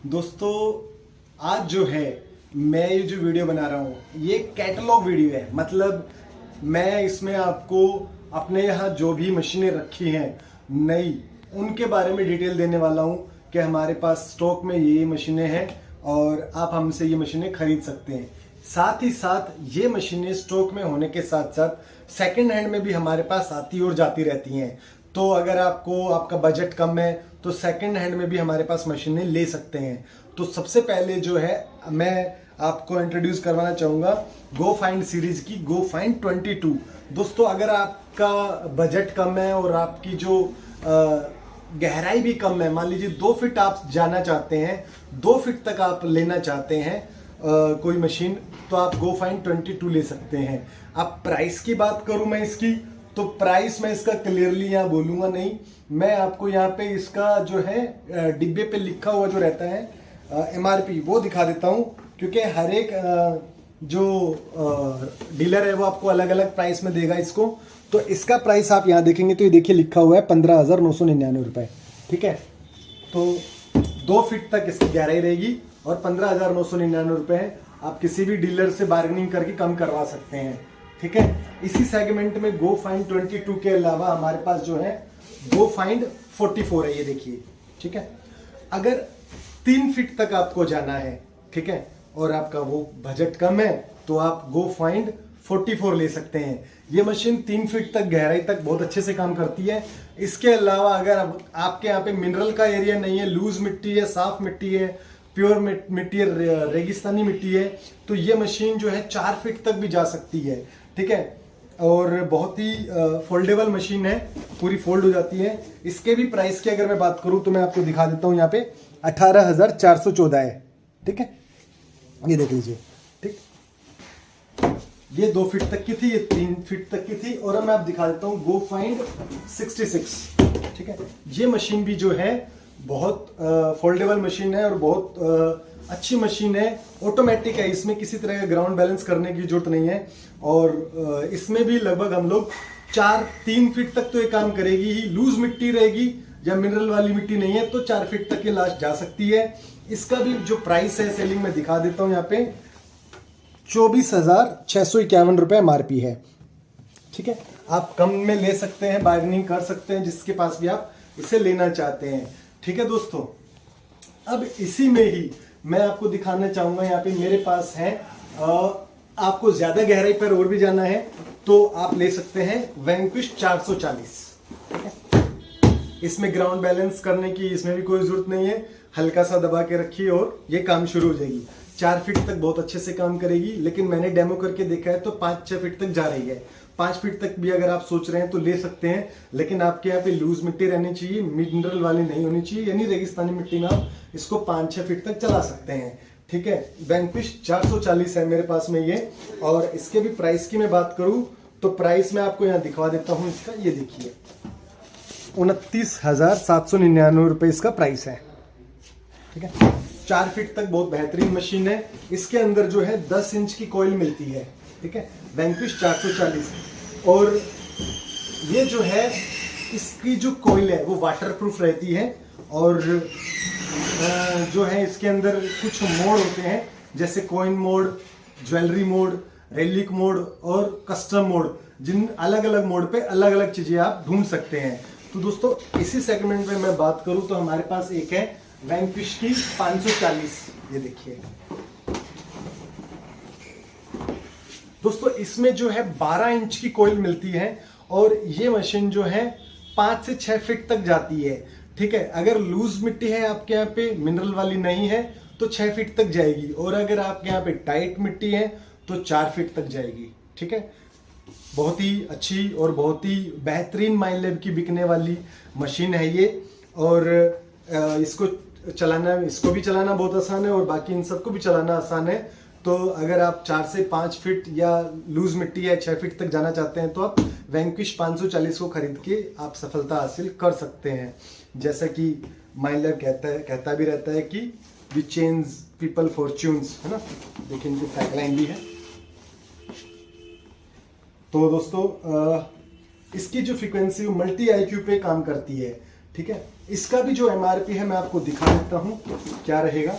दोस्तों आज जो है मैं ये जो वीडियो बना रहा हूँ ये कैटलॉग वीडियो है। मतलब मैं इसमें आपको अपने यहाँ जो भी मशीनें रखी हैं नई उनके बारे में डिटेल देने वाला हूँ कि हमारे पास स्टॉक में ये मशीनें हैं और आप हमसे ये मशीनें खरीद सकते हैं। साथ ही साथ ये मशीनें स्टॉक में होने के साथ साथ सेकंड हैंड में भी हमारे पास आती और जाती रहती हैं। तो अगर आपका बजट कम है तो सेकंड हैंड में भी हमारे पास मशीनें ले सकते हैं। तो सबसे पहले जो है मैं आपको इंट्रोड्यूस करवाना चाहूँगा गो फाइंड सीरीज की गो फाइंड 22। दोस्तों अगर आपका बजट कम है और आपकी जो गहराई भी कम है, मान लीजिए 2 फीट आप जाना चाहते हैं, 2 फीट तक आप लेना चाहते हैं कोई मशीन, तो आप गो फाइंड 22 ले सकते हैं। अब प्राइस की बात करूं मैं इसकी, तो प्राइस मैं इसका क्लियरली यहाँ बोलूंगा नहीं। मैं आपको यहाँ पे इसका जो है डिब्बे पे लिखा हुआ जो रहता है MRP वो दिखा देता हूँ, क्योंकि हर एक जो डीलर है वो आपको अलग अलग प्राइस में देगा इसको। तो इसका प्राइस आप यहाँ देखेंगे तो ये देखिए लिखा हुआ है 15,999 रुपये। ठीक है, तो 2 फीट तक इसकी गहराई रहेगी और 15,999 रुपये है। आप किसी भी डीलर से बार्गेनिंग करके कम करवा सकते हैं। ठीक है, इसी सेगमेंट में गो फाइंड 22 के अलावा हमारे पास जो है गो फाइंड 44 है, ये देखिए। ठीक है, अगर 3 फीट तक आपको जाना है, ठीक है, और आपका वो बजट कम है तो आप गो फाइंड 44 ले सकते हैं। ये मशीन 3 फीट तक गहराई तक बहुत अच्छे से काम करती है। इसके अलावा अगर आपके यहाँ पे मिनरल का एरिया नहीं है, लूज मिट्टी है, साफ मिट्टी है, प्योर मिट्टी है, रेगिस्तानी मिट्टी है, तो ये मशीन जो है 4 फीट तक भी जा सकती है। ठीक है, और बहुत ही फोल्डेबल मशीन है, पूरी फोल्ड हो जाती है। इसके भी प्राइस की अगर मैं बात करूं तो मैं आपको दिखा देता हूं, यहाँ पे 18,414 है। ठीक है, ये देख लीजिए। ठीक, ये 2 फीट तक की थी, ये 3 फीट तक की थी। और अब मैं आप दिखा देता हूं गो फाइंड 66। ठीक है, ये मशीन भी जो है बहुत फोल्डेबल मशीन है और बहुत अच्छी मशीन है, ऑटोमेटिक है। इसमें किसी तरह का ग्राउंड बैलेंस करने की जरूरत नहीं है। और इसमें भी लगभग हम लोग 3 फीट तक तो ये काम करेगी ही। लूज मिट्टी रहेगी या मिनरल वाली मिट्टी नहीं है तो 4 फीट तक ये लास्ट जा सकती है। इसका भी जो प्राइस है सेलिंग में दिखा देता हूं, यहाँ पे 24,651 रुपये MRP है। ठीक है, आप कम में ले सकते हैं, बार्गेनिंग कर सकते हैं जिसके पास भी आप इसे लेना चाहते हैं। ठीक है दोस्तों, अब इसी में ही मैं आपको दिखाना चाहूंगा, यहाँ पे मेरे पास है, आपको ज्यादा गहराई पर और भी जाना है तो आप ले सकते हैं वैंक्विश 440। इसमें ग्राउंड बैलेंस करने की इसमें भी कोई जरूरत नहीं है, हल्का सा दबा के रखिए और ये काम शुरू हो जाएगी। 4 फीट तक बहुत अच्छे से काम करेगी, लेकिन मैंने डेमो करके देखा है तो 5-6 फीट तक जा रही है। 5 फीट तक भी अगर आप सोच रहे हैं तो ले सकते हैं, लेकिन आपके यहाँ पे लूज मिट्टी रहनी चाहिए, मिनरल वाली नहीं होनी चाहिए, यानी रेगिस्तानी मिट्टी में आप इसको 5-6 फीट तक चला सकते हैं। ठीक है, वैंक्विश 440 है मेरे पास में ये। और इसके भी प्राइस की मैं बात करूं तो प्राइस मैं आपको यहाँ दिखा देता हूँ इसका, ये देखिए 29,799 रुपये इसका प्राइस है। ठीक है, 4 फीट तक बहुत बेहतरीन मशीन है। इसके अंदर जो है 10 इंच की कॉइल मिलती है। ठीक है, वैंक्विश 440। और ये जो है इसकी जो कॉइल है वो वाटरप्रूफ रहती है। और जो है इसके अंदर कुछ मोड होते हैं, जैसे coin mode, jewellery mode, relic mode और कस्टम मोड, जिन अलग अलग मोड पे अलग अलग चीजें आप ढूंढ सकते हैं। तो दोस्तों इसी सेगमेंट में मैं बात करूं तो हमारे पास एक है वैंक्विश की 540, ये देखिए दोस्तों। इसमें जो है 12 इंच की कॉइल मिलती है और ये मशीन जो है 5 से 6 फीट तक जाती है। ठीक है, अगर लूज मिट्टी है आपके यहाँ पे, मिनरल वाली नहीं है, तो 6 फीट तक जाएगी। और अगर आपके यहाँ पे टाइट मिट्टी है तो 4 फीट तक जाएगी। ठीक है, बहुत ही अच्छी और बहुत ही बेहतरीन माइलेज की बिकने वाली मशीन है ये। और इसको भी चलाना बहुत आसान है और बाकी इन सबको भी चलाना आसान है। तो अगर आप 4 से 5 फीट या लूज मिट्टी या 6 फीट तक जाना चाहते हैं तो आप वैंक्विश 540 को खरीद के आप सफलता हासिल कर सकते हैं। जैसा कि माइलर कहता भी रहता है कि वी चेंज पीपल फॉर्च्यून्स, है ना। देखिए इनकी टैगलाइन भी है। तो दोस्तों इसकी जो फ्रीक्वेंसी मल्टी IQ पे काम करती है। ठीक है, इसका भी जो MRP है मैं आपको दिखा देता हूँ क्या रहेगा।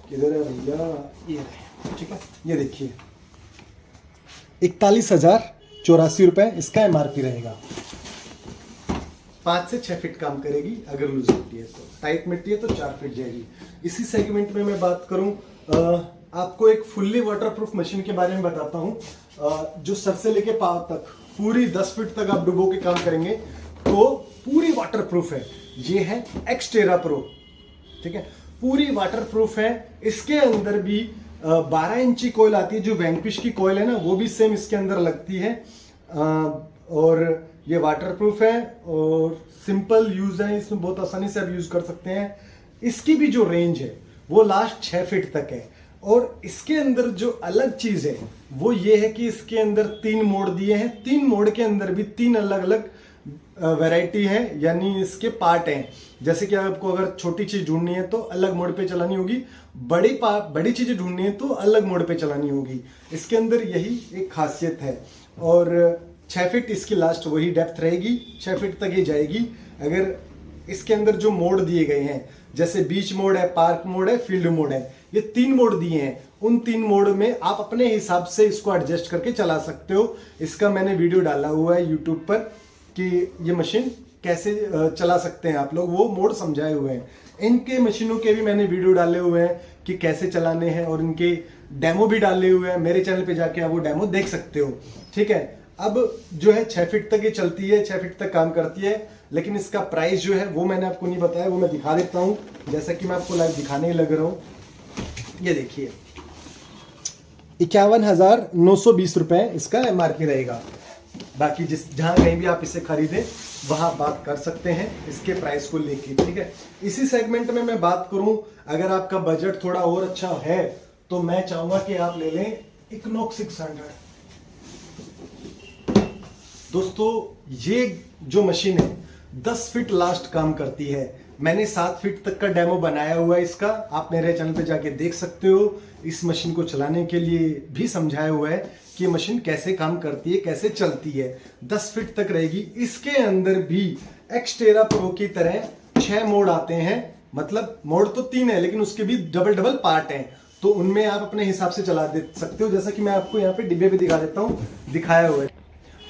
किधर है भैया, ये रहे, ठीक है। ये देखिए 41,084 रुपए इसका MRP रहेगा। 5 से 6 फीट काम करेगी, अगर लूज मिट्टी है तो, टाइट मिट्टी है तो 4 फीट जाएगी। इसी सेगमेंट में मैं बात करूं, आपको एक फुल्ली वाटरप्रूफ मशीन के बारे में बताता हूं, जो सर से लेके पाँव तक पूरी 10 फीट तक आप डुबो के काम करेंगे तो पूरी वाटरप्रूफ है। ये है एक्सटेरा प्रो, ठीक है, पूरी वाटरप्रूफ है। इसके अंदर भी 12 इंची कॉइल आती है, जो वैंक्विश की कॉइल है ना, वो भी सेम इसके अंदर लगती है। और ये वाटरप्रूफ है और सिंपल यूज है, इसमें बहुत आसानी से आप यूज कर सकते हैं। इसकी भी जो रेंज है वो लास्ट 6 फीट तक है। और इसके अंदर जो अलग चीज है वो ये है कि इसके अंदर 3 मोड दिए हैं। 3 मोड के अंदर भी 3 अलग अलग वैरायटी है, यानी इसके पार्ट हैं। जैसे कि आपको अगर छोटी चीज ढूंढनी है तो अलग मोड पे चलानी होगी, बड़ी चीजें ढूंढनी है तो अलग मोड पे चलानी होगी। इसके अंदर यही एक खासियत है। और 6 फीट इसकी लास्ट वही डेप्थ रहेगी, 6 फीट तक ये जाएगी। अगर इसके अंदर जो मोड दिए गए हैं, जैसे बीच मोड है, पार्क मोड है, फील्ड मोड है, ये 3 मोड दिए हैं। उन 3 मोड में आप अपने हिसाब से इसको एडजस्ट करके चला सकते हो। इसका मैंने वीडियो डाला हुआ है यूट्यूब पर कि ये मशीन कैसे चला सकते हैं आप लोग, वो मोड समझाए हुए हैं। इनके मशीनों के भी मैंने वीडियो डाले हुए हैं कि कैसे चलाने हैं, और इनके डेमो भी डाले हुए हैं। मेरे चैनल पे जाके आप वो डेमो देख सकते हो, ठीक है। अब जो है 6 फीट तक ये चलती है, 6 फीट तक काम करती है, लेकिन इसका प्राइस जो है वो मैंने आपको नहीं बताया, वो मैं दिखा देता हूँ। जैसा कि मैं आपको लाइव दिखाने ही लग रहा हूँ, ये देखिए 51,920 रुपए इसका MRP रहेगा। बाकी जहां कहीं भी आप इसे खरीदें वहां बात कर सकते हैं इसके प्राइस को लेके, ठीक है। इसी सेगमेंट में मैं बात करूं, अगर आपका बजट थोड़ा और अच्छा है तो मैं चाहूंगा कि आप ले लें इक्नोक्स 600। दोस्तों ये जो मशीन है 10 फीट लास्ट काम करती है। मैंने 7 फीट तक का डेमो बनाया हुआ है इसका, आप मेरे चैनल पे जाके देख सकते हो। इस मशीन को चलाने के लिए भी समझाया हुआ है कि मशीन कैसे काम करती है, कैसे चलती है। 10 फीट तक रहेगी। इसके अंदर भी एक्सटेरा प्रो की तरह 6 मोड आते हैं, मतलब मोड तो 3 है लेकिन उसके भी डबल पार्ट हैं, तो उनमें आप अपने हिसाब से चला दे सकते हो। जैसा कि मैं आपको यहाँ पे डिब्बे पे दिखा देता हूँ, दिखाया हुआ है।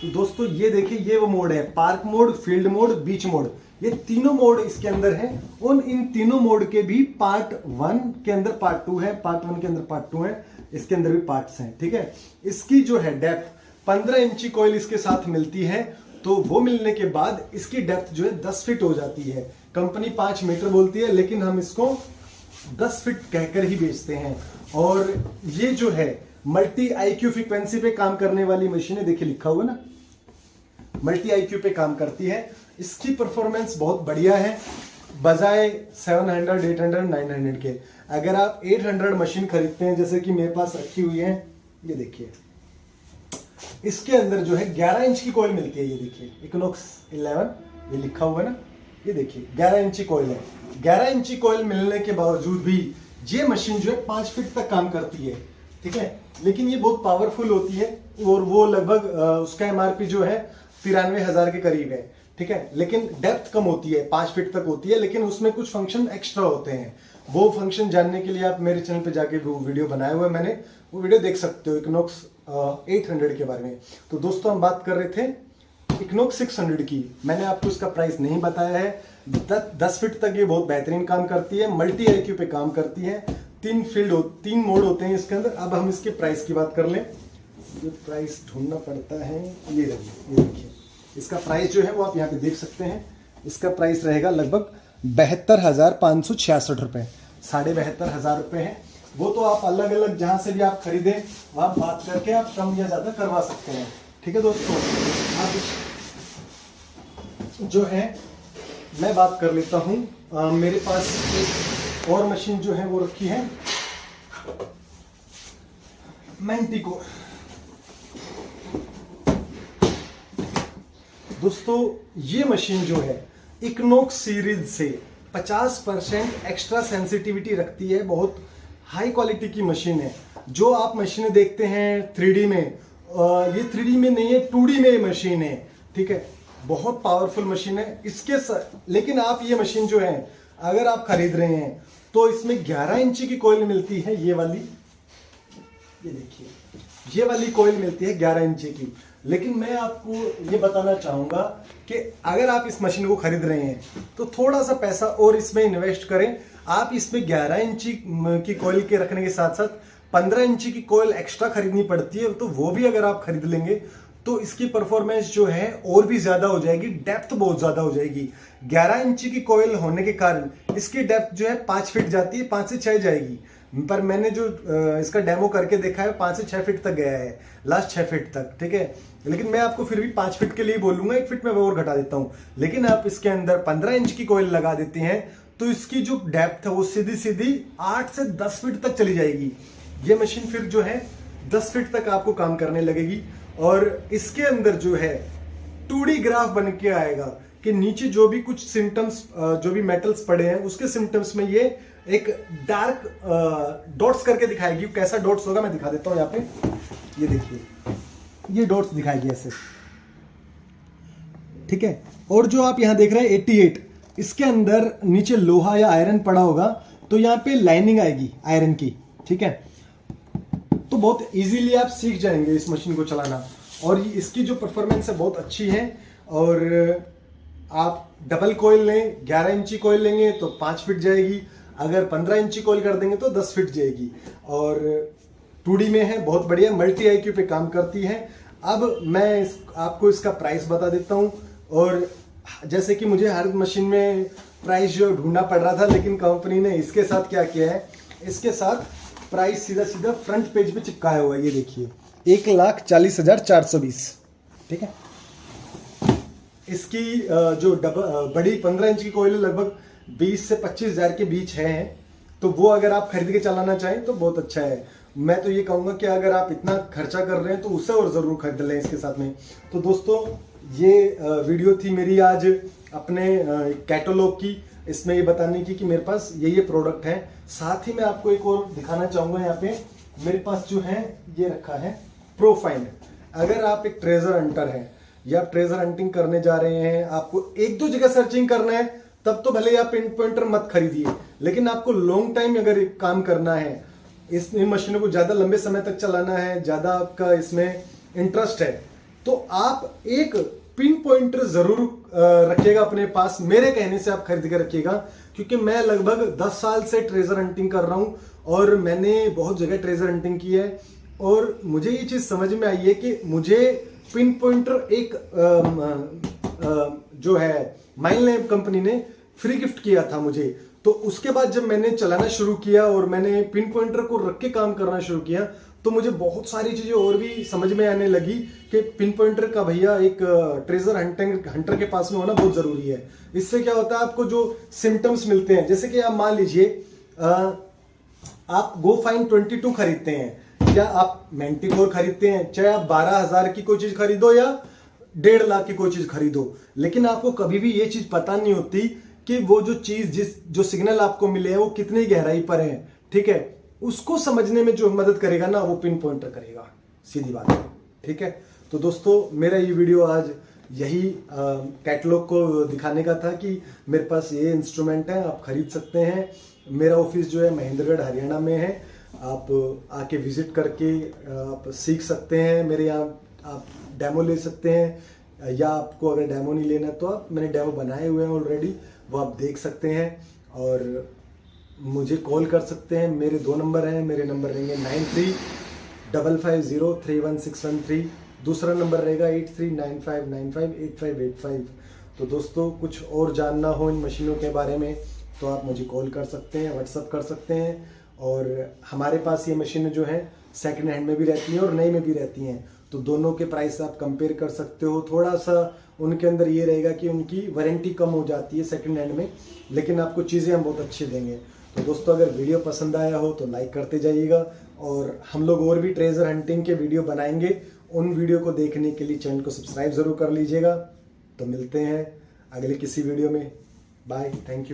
तो दोस्तों ये देखिए, ये वो मोड है, पार्क मोड, फील्ड मोड, बीच मोड, ये तीनों मोड इसके अंदर हैं। और इन तीनों मोड के भी पार्ट 1 के अंदर पार्ट 2 है, पार्ट 1 के अंदर पार्ट 2 है, इसके अंदर भी पार्ट्स हैं, ठीक है। इसकी जो है डेप्थ 15 इंची कॉइल इसके साथ मिलती है, तो वो मिलने के बाद इसकी डेप्थ जो है 10 फीट हो जाती है। कंपनी 5 मीटर बोलती है, लेकिन हम इसको 10 फीट कहकर ही बेचते हैं। और ये जो है मल्टी IQ फ्रीक्वेंसी पे काम करने वाली मशीन है, देखिए लिखा हुआ ना, मल्टी IQ पे काम करती है। इसकी परफॉर्मेंस बहुत बढ़िया है, बजाय 700, 800, 900 के। अगर आप 800 मशीन खरीदते हैं, जैसे कि मेरे पास रखी हुई है, ये देखिए, इसके अंदर जो है 11 इंच की कॉइल मिलती है। ये देखिए इक्नोक्स 11, ये लिखा हुआ है ना, ये देखिए 11 इंची कॉइल है। 11 इंची कॉइल मिलने के बावजूद भी ये मशीन जो है 5 फीट तक काम करती है, ठीक है। लेकिन ये बहुत पावरफुल होती है, और वो लगभग उसका MRP जो है 93,000 के करीब है, ठीक है। लेकिन डेप्थ कम होती है, 5 फीट तक होती है, लेकिन उसमें कुछ फंक्शन एक्स्ट्रा होते हैं। वो फंक्शन जानने के लिए आप मेरे चैनल पे जाके वो वीडियो बनाया हुआ है मैंने, वो वीडियो देख सकते हो इक्नोक्स 800 के बारे में। तो दोस्तों हम बात कर रहे थे इक्नोक्स 600 की। मैंने आपको इसका प्राइस नहीं बताया है। 10 फीट तक ये बहुत बेहतरीन काम करती है, मल्टी IQ पे काम करती है। 3 मोड होते हैं इसके अंदर। अब हम इसके प्राइस की बात कर लें। ये प्राइस ढूंढना पड़ता है, ये देखिए इसका प्राइस जो है वो आप यहाँ पे देख सकते हैं। इसका प्राइस रहेगा लगभग 72,566 रुपए, 72,500 रुपए है। वो तो आप अलग अलग जहां से भी आप खरीदे वहां बात करके आप कम या ज्यादा करवा सकते हैं, ठीक है दोस्तों। अब जो है मैं बात कर लेता हूं, मेरे पास एक और मशीन जो है वो रखी है मैंटिको। दोस्तों ये मशीन जो है इक्नोक्स सीरीज से 50% एक्स्ट्रा सेंसिटिविटी रखती है। बहुत हाई क्वालिटी की मशीन है। जो आप मशीनें देखते हैं 3D में, ये 3D में नहीं है, 2D में ये मशीन है, ठीक है। बहुत पावरफुल मशीन है लेकिन आप ये मशीन जो है अगर आप खरीद रहे हैं तो इसमें 11 इंची की कॉइल मिलती है, ये वाली, ये देखिए ये वाली कॉइल मिलती है 11 इंची की। लेकिन मैं आपको ये बताना चाहूंगा कि अगर आप इस मशीन को खरीद रहे हैं तो थोड़ा सा पैसा और इसमें इन्वेस्ट करें। आप इसमें 11 इंची की कॉइल के रखने के साथ साथ 15 इंची की कॉइल एक्स्ट्रा खरीदनी पड़ती है, तो वो भी अगर आप खरीद लेंगे तो इसकी परफॉर्मेंस जो है और भी ज्यादा हो जाएगी, डेप्थ बहुत ज्यादा हो जाएगी। 11 इंची की कॉइल होने के कारण इसकी डेप्थ जो है 5 फीट जाती है, 5 से 6 जाएगी। पर मैंने जो इसका डेमो करके देखा है 5 से 6 फीट तक गया है, लास्ट 6 फीट तक, ठीक है। लेकिन मैं आपको फिर भी 5 फीट के लिए बोलूंगा, 1 फीट में और घटा देता हूं। लेकिन आप इसके अंदर 15 इंच की कॉइल लगा देते हैं तो इसकी जो डेप्थ है वो सीधी सीधी 8 से 10 फीट तक चली जाएगी। ये मशीन फिर जो है 10 फीट तक आपको काम करने लगेगी। और इसके अंदर जो है 2D ग्राफ बन के आएगा कि नीचे जो भी कुछ सिम्टम्स, जो भी मेटल्स पड़े हैं उसके सिम्टम्स में ये एक डार्क डॉट्स करके दिखाएगी। कैसा डॉट्स होगा मैं दिखा देता हूं यहाँ पे, ये देखिए ये डॉट्स दिखाएगी ऐसे, ठीक है। और जो आप यहां देख रहे हैं 88, इसके अंदर नीचे लोहा या आयरन पड़ा होगा तो यहाँ पे लाइनिंग आएगी आयरन की, ठीक है। तो बहुत इजीली आप सीख जाएंगे इस मशीन को चलाना। और इसकी जो परफॉर्मेंस है बहुत अच्छी है। और आप डबल कॉइल लें, 11 इंची कॉइल लेंगे तो 5 फीट जाएगी, अगर 15 इंची कॉइल कर देंगे तो 10 फीट जाएगी। और 2D में है, बहुत बढ़िया, मल्टी IQ पे काम करती है। अब मैं आपको इसका प्राइस बता देता हूँ। और जैसे कि मुझे हर मशीन में प्राइस जो ढूंढना पड़ रहा था, लेकिन कंपनी ने इसके साथ क्या किया है, इसके साथ प्राइस सीधा सीधा फ्रंट पेज पे चिपकाया हुआ है। ये देखिए 1,40,420, ठीक है। इसकी जो बड़ी 15 इंच की कॉइल लगभग 20 से 25 हजार के बीच है, तो वो अगर आप खरीद के चलाना चाहें तो बहुत अच्छा है। मैं तो ये कहूंगा कि अगर आप इतना खर्चा कर रहे हैं तो उसे और जरूर खरीद लें इसके साथ में। तो दोस्तों ये वीडियो थी मेरी आज अपने कैटलॉग की, इसमें ये बताने की कि मेरे पास ये प्रोडक्ट हैं। साथ ही मैं आपको एक और दिखाना चाहूंगा, यहाँ पे मेरे पास जो है ये रखा है प्रोफाइंड। अगर आप एक ट्रेजर हंटर हैं या ट्रेजर हंटिंग करने जा रहे हैं, आपको 1-2 जगह सर्चिंग करना है, तब तो भले आप पिन पॉइंटर मत खरीदिए। लेकिन आपको लॉन्ग टाइम अगर काम करना है, इन मशीनों को ज्यादा लंबे समय तक चलाना है, ज्यादा आपका इसमें इंटरेस्ट है, तो आप एक पिन पॉइंटर जरूर रखिएगा अपने पास। मेरे कहने से आप खरीद के रखिएगा, क्योंकि मैं लगभग 10 साल से ट्रेजर हंटिंग कर रहा हूं और मैंने बहुत जगह ट्रेजर हंटिंग की है। और मुझे ये चीज समझ में आई है कि मुझे पिन पॉइंटर एक जो है माइनलैब कंपनी ने फ्री गिफ्ट किया था मुझे। तो उसके बाद जब मैंने चलाना शुरू किया और मैंने पिन पॉइंटर को रख के काम करना शुरू किया, तो मुझे बहुत सारी चीजें और भी समझ में आने लगी कि पिन पॉइंटर का भैया एक ट्रेजर हंटर के पास में होना बहुत जरूरी है। इससे क्या होता है, आपको जो सिम्टम्स मिलते हैं, जैसे कि आप मान लीजिए आप गो फाइन 22 खरीदते हैं या आप मेंटिकोर खरीदते हैं, चाहे आप 12,000 की कोई चीज खरीदो या 1.5 लाख की कोई चीज खरीदो, लेकिन आपको कभी भी ये चीज पता नहीं होती कि वो जो चीज जो सिग्नल आपको मिले हैं वो कितनी गहराई पर है, ठीक है। उसको समझने में जो मदद करेगा ना, वो पिन पॉइंटर करेगा, सीधी बात है, ठीक है। तो दोस्तों मेरा ये वीडियो आज यही कैटलॉग को दिखाने का था कि मेरे पास ये इंस्ट्रूमेंट है, आप खरीद सकते हैं। मेरा ऑफिस जो है महेंद्रगढ़ हरियाणा में है, आप आके विजिट करके आप सीख सकते हैं। मेरे यहाँ आप डेमो ले सकते हैं, या आपको अगर डेमो नहीं लेना तो मैंने डेमो बनाए हुए हैं ऑलरेडी, वो आप देख सकते हैं। और मुझे कॉल कर सकते हैं, मेरे 2 नंबर हैं। मेरे नंबर रहेंगे 9355031613, दूसरा नंबर रहेगा 8395958585। तो दोस्तों कुछ और जानना हो इन मशीनों के बारे में तो आप मुझे कॉल कर सकते हैं, व्हाट्सअप कर सकते हैं। और हमारे पास ये मशीनें जो हैं सेकंड हैंड में भी रहती हैं और नई में भी रहती हैं, तो दोनों के प्राइस आप कंपेयर कर सकते हो। थोड़ा सा उनके अंदर ये रहेगा कि उनकी वारंटी कम हो जाती है सेकंड हैंड में, लेकिन आपको चीज़ें हम बहुत अच्छी देंगे। तो दोस्तों अगर वीडियो पसंद आया हो तो लाइक करते जाइएगा, और हम लोग और भी ट्रेजर हंटिंग के वीडियो बनाएंगे। उन वीडियो को देखने के लिए चैनल को सब्सक्राइब जरूर कर लीजिएगा। तो मिलते हैं अगले किसी वीडियो में, बाय, थैंक यू।